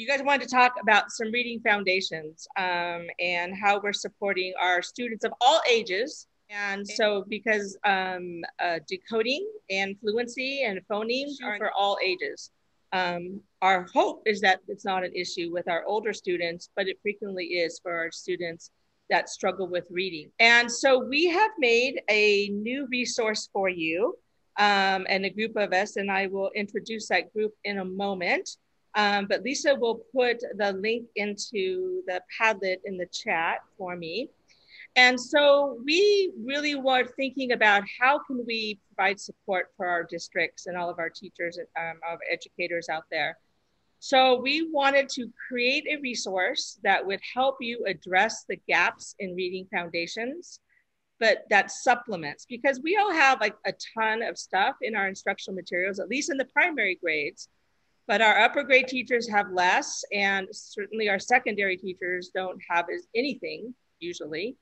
guys wanted to talk about some reading foundations and how we're supporting our students of all ages. And so because decoding and fluency and phonemes are for all ages. Our hope is that it's not an issue with our older students, but it frequently is for our students that struggle with reading. And so we have made a new resource for you and a group of us, and I will introduce that group in a moment. But Lisa will put the link into the Padlet in the chat for me. And so we really were thinking about how can we provide support for our districts and all of our teachers and our educators out there. So we wanted to create a resource that would help you address the gaps in reading foundations, but that supplements, because we all have like a ton of stuff in our instructional materials, at least in the primary grades, but our upper grade teachers have less, and certainly our secondary teachers don't have anything usually.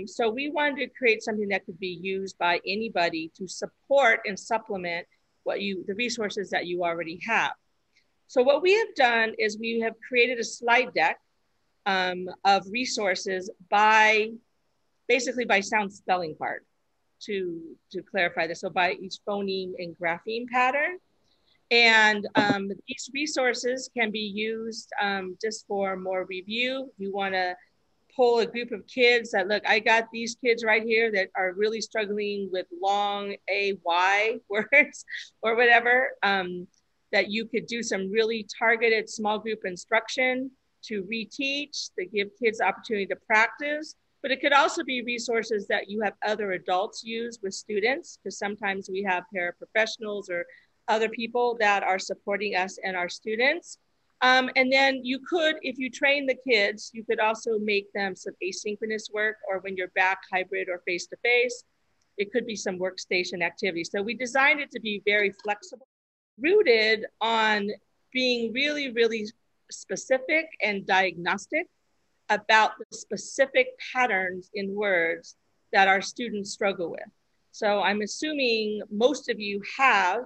So we wanted to create something that could be used by anybody to support and supplement the resources that you already have. So what we have done is we have created a slide deck of resources basically by sound spelling card to clarify this. So by each phoneme and grapheme pattern. And these resources can be used just for more review. You want to pull a group of kids that, look, I got these kids right here that are really struggling with long AY words or whatever, that you could do some really targeted small group instruction to reteach, to give kids the opportunity to practice. But it could also be resources that you have other adults use with students, because sometimes we have paraprofessionals or other people that are supporting us and our students. And then you could, if you train the kids, you could also make them some asynchronous work, or when you're back hybrid or face-to-face, it could be some workstation activities. So we designed it to be very flexible, rooted on being really, really specific and diagnostic about the specific patterns in words that our students struggle with. So I'm assuming most of you have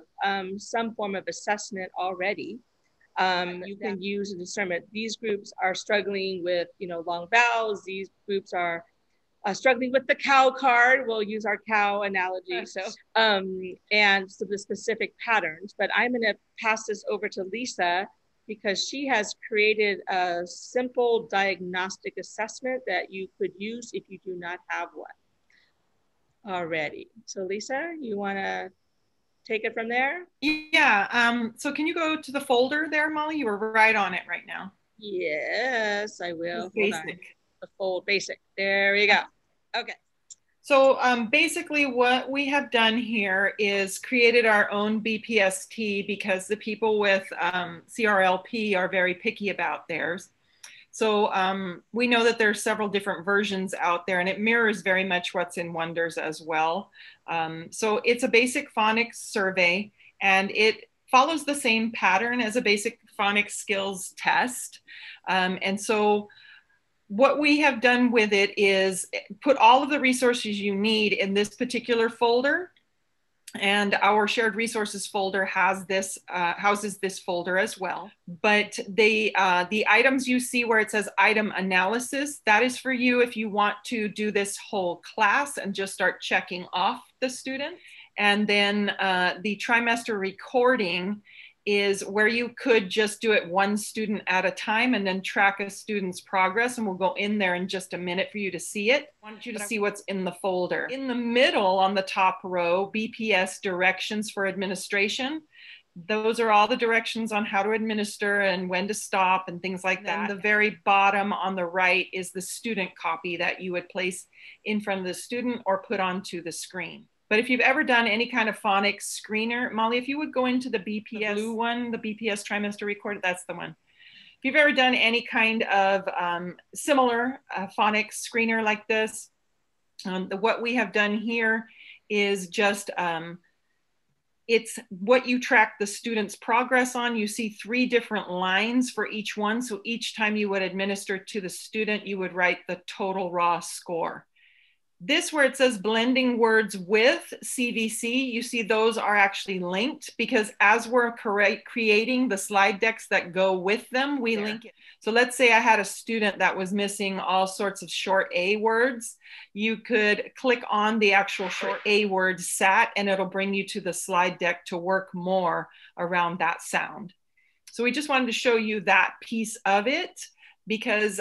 some form of assessment already. You can use a discernment. These groups are struggling with, long vowels. These groups are struggling with the cow card. We'll use our cow analogy. So, and so the specific patterns. But I'm going to pass this over to Lisa, because she has created a simple diagnostic assessment that you could use if you do not have one already. So Lisa, you want to take it from there? Yeah, so can you go to the folder there, Molly? You were right on it right now. Yes, I will. Basic. The fold basic. There we go. Okay. So basically what we have done here is created our own BPST, because the people with CRLP are very picky about theirs. So we know that there are several different versions out there, and it mirrors very much what's in Wonders as well. So it's a basic phonics survey, and it follows the same pattern as a basic phonics skills test. And so what we have done with it is put all of the resources you need in this particular folder. And our shared resources folder has this, houses this folder as well. But the items you see where it says item analysis, that is for you if you want to do this whole class and just start checking off the student. And then the trimester recording is where you could just do it one student at a time and then track a student's progress. And we'll go in there in just a minute for you to see it. I want you to see what's in the folder. In the middle on the top row, BPS directions for administration. Those are all the directions on how to administer and when to stop and things like that. And the very bottom on the right is the student copy that you would place in front of the student or put onto the screen. But if you've ever done any kind of phonics screener, Molly, if you would go into the BPS, the blue one, the BPS trimester recorder, that's the one. If you've ever done any kind of similar phonics screener like this, what we have done here is just, it's what you track the student's progress on. You see 3 different lines for each one. So each time you would administer to the student, you would write the total raw score. This where it says blending words with CVC, you see those are actually linked because as we're creating the slide decks that go with them, we link it. So let's say I had a student that was missing all sorts of short A words. You could click on the actual short A word SAT and it'll bring you to the slide deck to work more around that sound. So we just wanted to show you that piece of it, because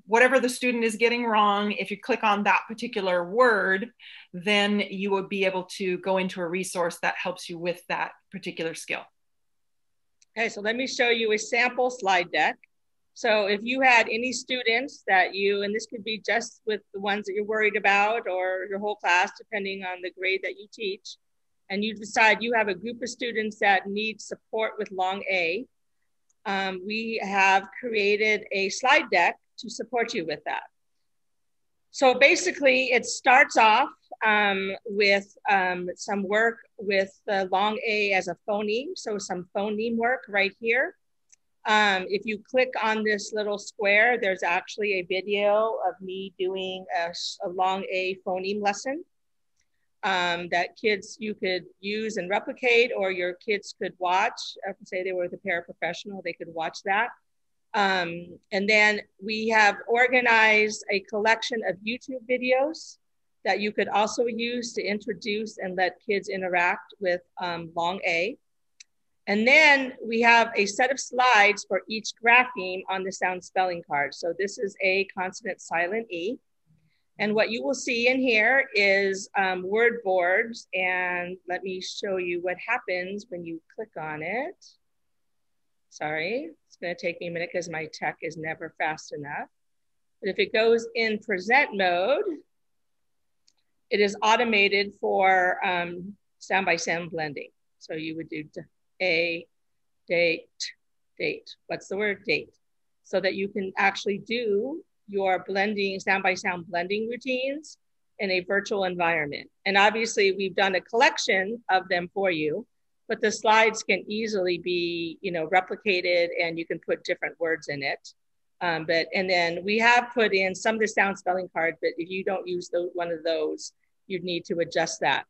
whatever the student is getting wrong, if you click on that particular word, then you would be able to go into a resource that helps you with that particular skill. Okay, so let me show you a sample slide deck. So if you had any students that you, and this could be just with the ones that you're worried about or your whole class, depending on the grade that you teach, and you decide you have a group of students that need support with long A, we have created a slide deck to support you with that. So basically it starts off with some work with the long A as a phoneme. So some phoneme work right here. If you click on this little square, there's actually a video of me doing a long A phoneme lesson. That kids you could use and replicate, or your kids could watch. I would say they were with a paraprofessional, they could watch that. And then we have organized a collection of YouTube videos that you could also use to introduce and let kids interact with long A. And then we have a set of slides for each grapheme on the sound spelling card. So this is A consonant silent E. And what you will see in here is word boards. And let me show you what happens when you click on it. Sorry, it's gonna take me a minute because my tech is never fast enough. But if it goes in present mode, it is automated for sound by sound blending. So you would do a, date, date. What's the word? Date. So that you can actually do your blending, sound by sound blending routines in a virtual environment. And obviously we've done a collection of them for you, but the slides can easily be, replicated and you can put different words in it. And then we have put in some of the sound spelling cards, but if you don't use one of those, you'd need to adjust that.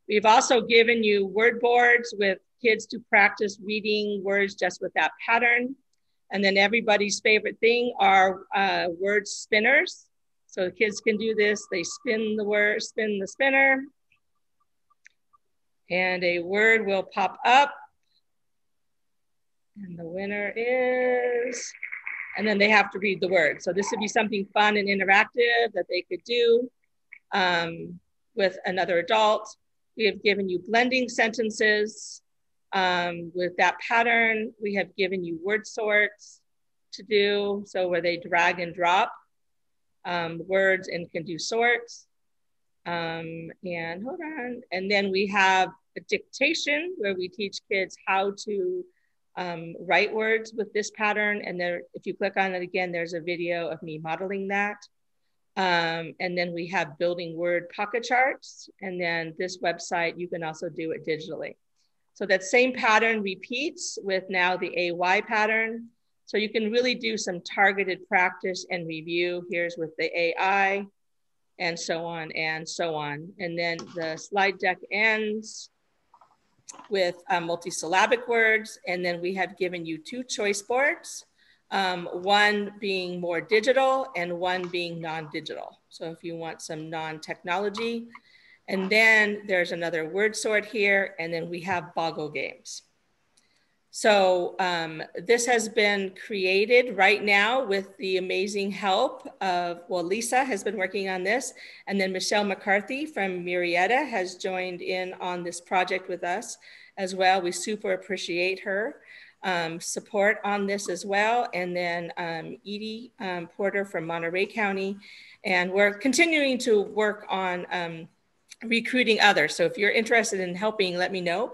We've also given you word boards with kids to practice reading words just with that pattern. And then everybody's favorite thing are word spinners. So the kids can do this. They spin the word, spin the spinner, and a word will pop up. And the winner is, and then they have to read the word. So this would be something fun and interactive that they could do with another adult. We have given you blending sentences. With that pattern, we have given you word sorts to do. So where they drag and drop words and can do sorts. And hold on. And then we have a dictation where we teach kids how to write words with this pattern. And there, if you click on it again, there's a video of me modeling that. And then we have building word pocket charts. And then this website, you can also do it digitally. So that same pattern repeats with now the AY pattern. So you can really do some targeted practice and review. Here's with the AI and so on and so on. And then the slide deck ends with multisyllabic words. And then we have given you 2 choice boards, one being more digital and one being non-digital. So if you want some non-technology. And then there's another word sort here, and then we have Boggle games. So this has been created right now with the amazing help of, well, Lisa has been working on this, and then Michelle McCarthy from Murrieta has joined in on this project with us as well. We super appreciate her support on this as well. And then Edie Porter from Monterey County. And we're continuing to work on recruiting others. So if you're interested in helping, let me know.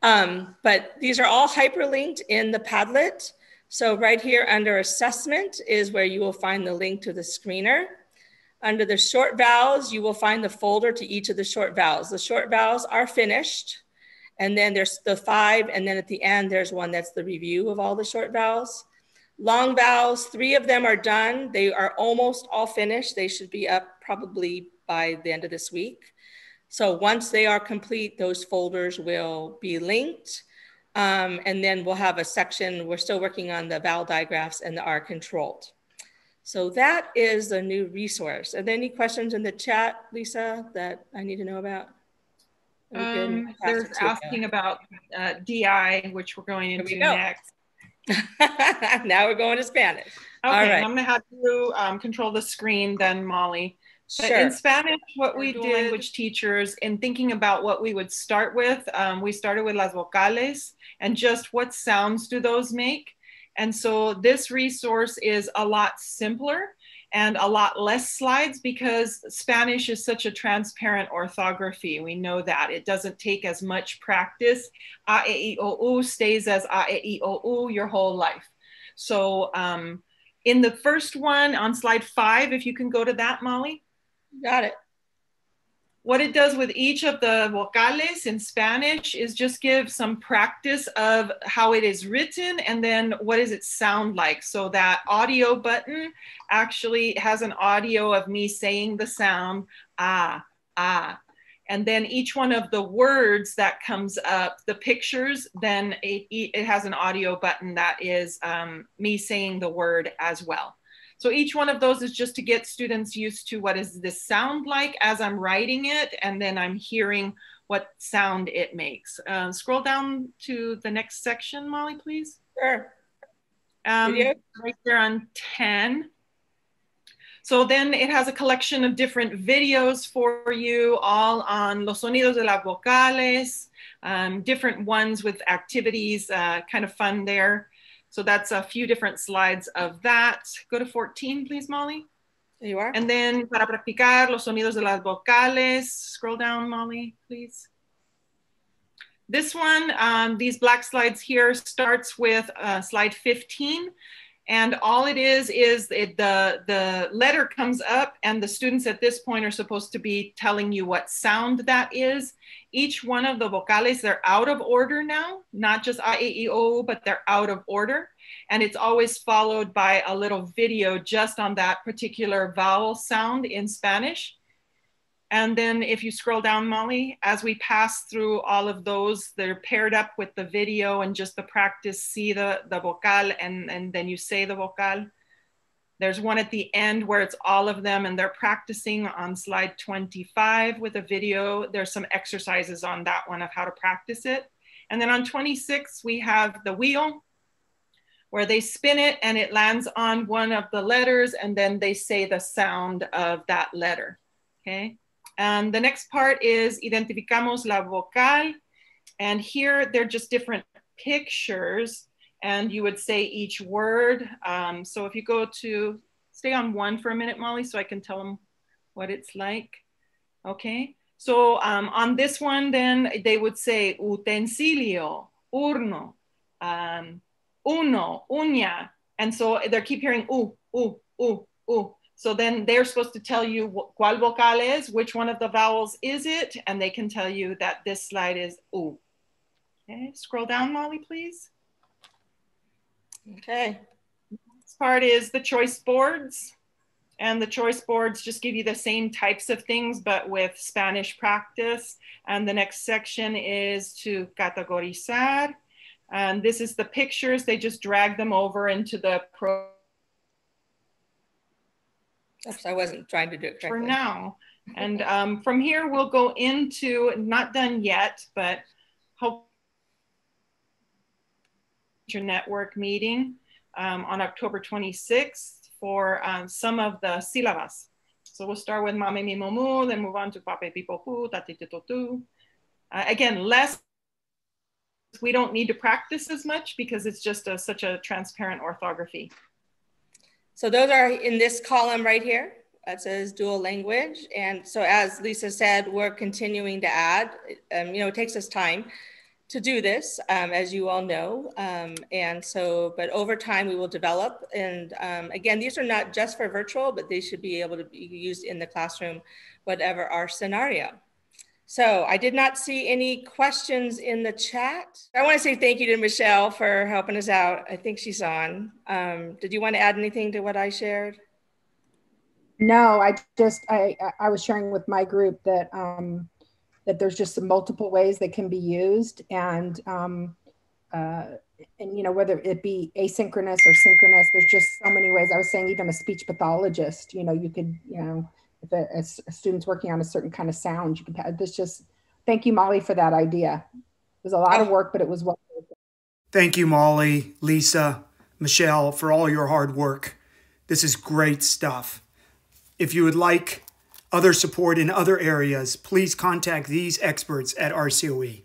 But these are all hyperlinked in the Padlet. So right here under assessment is where you will find the link to the screener. Under the short vowels, you will find the folder to each of the short vowels. The short vowels are finished. And then there's the 5. And then at the end, there's one that's the review of all the short vowels. Long vowels, 3 of them are done. They are almost all finished. They should be up probably by the end of this week. So once they are complete, those folders will be linked. And then we'll have a section, we're still working on the vowel digraphs and the R controlled. So that is the new resource. Are there any questions in the chat, Lisa, that I need to know about? They're asking about DI, which we're going into next. Now we're going to Spanish. Okay, all right. I'm gonna have you control the screen then, Molly. Sure. But in Spanish, what we did, language teachers, in thinking about what we would start with, we started with las vocales and just what sounds do those make. And so this resource is a lot simpler and a lot less slides because Spanish is such a transparent orthography. We know that. It doesn't take as much practice. A, E, I, O, U stays as A, E, I, O, U your whole life. So in the first one on slide 5, if you can go to that, Molly. Got it. What it does with each of the vocales in Spanish is just give some practice of how it is written and then what does it sound like. So that audio button actually has an audio of me saying the sound, ah, ah. And then each one of the words that comes up, the pictures, then it has an audio button that is me saying the word as well. So each one of those is just to get students used to what does this sound like as I'm writing it, and then I'm hearing what sound it makes. Scroll down to the next section, Molly, please. Sure. Right there on 10. So then it has a collection of different videos for you, all on los sonidos de las vocales, different ones with activities, kind of fun there. So that's a few different slides of that. Go to 14, please, Molly. There you are. And then para practicar los sonidos de las vocales, scroll down, Molly, please. This one, these black slides here starts with slide 15. And all it is the letter comes up and the students at this point are supposed to be telling you what sound that is. Each one of the vocales, they're out of order now, not just A, E, I, O, but they're out of order. And it's always followed by a little video just on that particular vowel sound in Spanish. And then if you scroll down, Molly, as we pass through all of those, they're paired up with the video and just the practice, see the vocal and then you say the vocal. There's one at the end where it's all of them and they're practicing on slide 25 with a video. There's some exercises on that one of how to practice it. And then on 26, we have the wheel where they spin it and it lands on one of the letters and then they say the sound of that letter, okay? And the next part is identificamos la vocal. And here they're just different pictures and you would say each word. So if you go to, stay on 1 for a minute, Molly, so I can tell them what it's like. Okay, so on this one, then they would say utensilio, urno, uno, uña. And so they keep hearing u. So then they're supposed to tell you cuál vocal es, which one of the vowels is it, and they can tell you that this slide is U. Okay, scroll down, Molly, please. Okay. This part is the choice boards, and the choice boards just give you the same types of things, but with Spanish practice. And the next section is to categorizar. And this is the pictures. They just drag them over into the pro. Oops, I wasn't trying to do it correctly. For now. And from here, we'll go into, not done yet, but hope your network meeting on October 26th for some of the sílabas. So we'll start with mame, mi, momu, then move on to pape, pipo, pu, tate, tito, tu. Again, less, we don't need to practice as much because it's just such a transparent orthography. So those are in this column right here that says dual language. And so as Lisa said, we're continuing to add, you know, it takes us time to do this, as you all know. And so, but over time we will develop. And again, these are not just for virtual, but they should be able to be used in the classroom, whatever our scenario. So I did not see any questions in the chat. I want to say thank you to Michelle for helping us out. I think she's on. Did you want to add anything to what I shared? No, I was sharing with my group that that there's just some multiple ways that can be used, uh, and you know, whether it be asynchronous or synchronous, there's just so many ways. I was saying even a speech pathologist, you know, you could, you know, if a student's working on a certain kind of sound, you can. This just thank you, Molly, for that idea. It was a lot of Oh, work, but it was well. Thank you, Molly, Lisa, Michelle, for all your hard work. This is great stuff. If you would like other support in other areas, please contact these experts at RCOE.